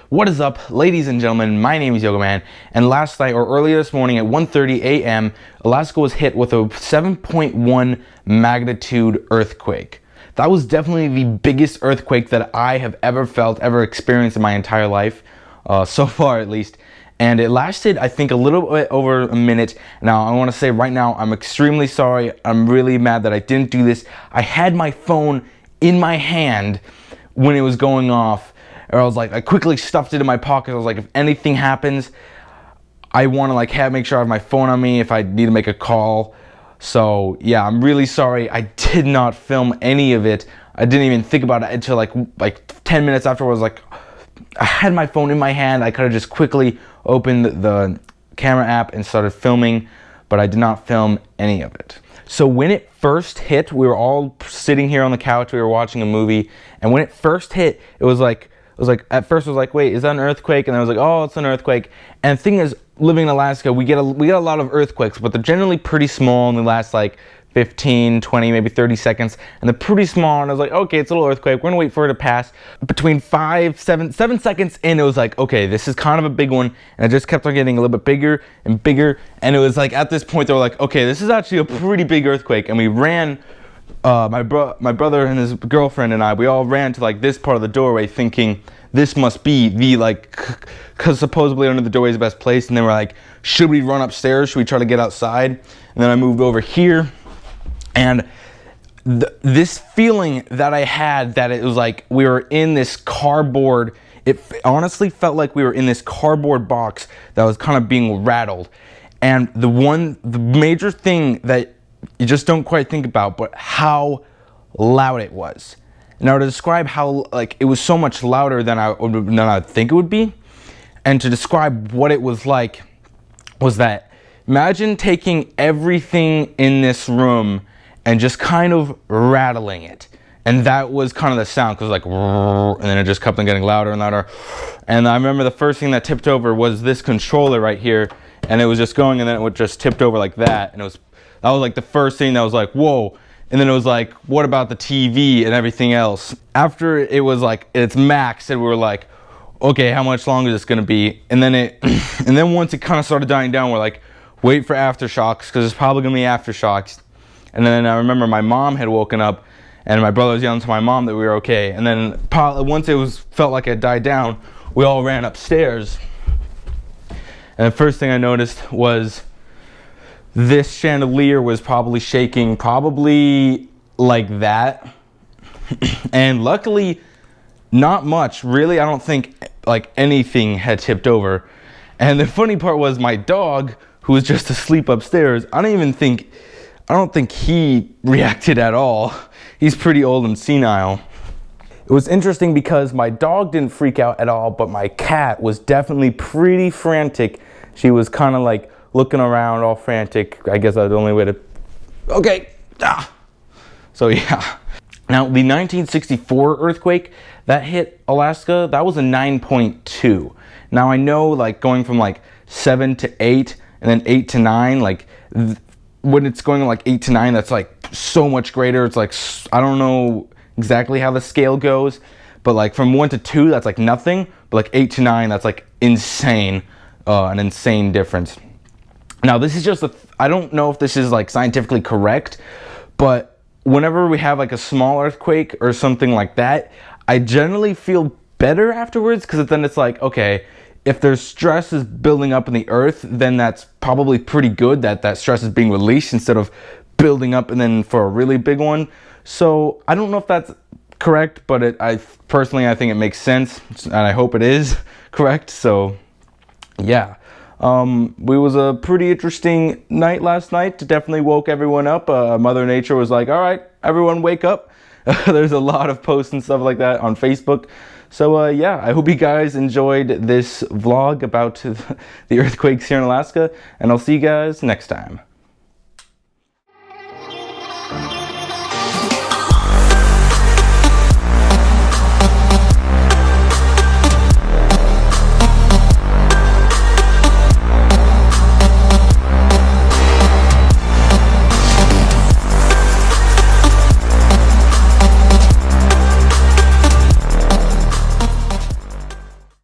What is up, ladies and gentlemen? My name is YOGOMAN, and last night or earlier this morning at 1:30 a.m., Alaska was hit with a 7.1 magnitude earthquake. That was definitely the biggest earthquake that I have ever felt, ever experienced in my entire life, so far at least. And it lasted, I think, a little bit over a minute. Now, I want to say right now, I'm extremely sorry. I'm really mad that I didn't do this. I had my phone in my hand when it was going off. Or I quickly stuffed it in my pocket. I was like, if anything happens, I want to make sure I have my phone on me if I need to make a call. So yeah, I'm really sorry. I did not film any of it. I didn't even think about it until like 10 minutes afterwards. I had my phone in my hand. I could have just quickly opened the camera app and started filming, but I did not film any of it. So when it first hit, we were all sitting here on the couch. We were watching a movie, and when it first hit, at first it was like, wait, is that an earthquake? And I was like, oh, it's an earthquake. And the thing is, living in Alaska, we get a lot of earthquakes, but they're generally pretty small and they last like 15, 20, maybe 30 seconds. And they're pretty small, and I was like, okay, it's a little earthquake. We're gonna wait for it to pass. Between 7 seconds in, it was like, okay, this is kind of a big one. And it just kept on getting a little bit bigger and bigger. And it was like, at this point, they were like, okay, this is actually a pretty big earthquake. And we ran, my brother and his girlfriend and I, we all ran to this part of the doorway thinking this must be the because supposedly under the doorway is the best place. And then we're like, should we run upstairs? Should we try to get outside? And then I moved over here, and this feeling that I had, that it was like we were in this cardboard, it honestly felt like we were in this cardboard box that was kind of being rattled. And the major thing that you just don't quite think about, but how loud it was. Now, to describe how it was so much louder than I'd think it would be, and to describe what it was like, was that imagine taking everything in this room and just kind of rattling it. And that was kind of the sound, because and then it just kept on getting louder and louder. And I remember the first thing that tipped over was this controller right here, and it was just going, and then it would just tipped over like that, and that was the first thing that was like, whoa. And then it was like, what about the TV and everything else? After it was its max, and we were like, okay, how much longer is this gonna be? And then once it kind of started dying down, we're like, wait for aftershocks, because it's probably gonna be aftershocks. And then I remember my mom had woken up, and my brother was yelling to my mom that we were okay. And then once it felt like it died down, we all ran upstairs. And the first thing I noticed was this chandelier was probably shaking, probably like that. And luckily, not much. Really, I don't think anything had tipped over. And the funny part was my dog, who was just asleep upstairs, I don't think he reacted at all. He's pretty old and senile. It was interesting because my dog didn't freak out at all, but my cat was definitely pretty frantic. She was kind of looking around all frantic. I guess that's the only way to, okay. So yeah. Now, the 1964 earthquake that hit Alaska, that was a 9.2. Now, I know going from 7 to 8 and then 8 to 9, when it's going 8 to 9, that's so much greater. It's I don't know exactly how the scale goes, but from 1 to 2, that's nothing. But 8 to 9, that's insane, an insane difference. Now, this is just I don't know if this is scientifically correct, but whenever we have a small earthquake or something like that, I generally feel better afterwards, because then it's okay, if there's stress is building up in the earth, then that's probably pretty good that stress is being released instead of building up and then for a really big one. So I don't know if that's correct, but I personally think it makes sense, and I hope it is correct. So yeah. It was a pretty interesting night last night. It definitely woke everyone up. Mother Nature was like, all right, everyone wake up. There's a lot of posts and stuff like that on Facebook. So yeah, I hope you guys enjoyed this vlog about the earthquakes here in Alaska, and I'll see you guys next time.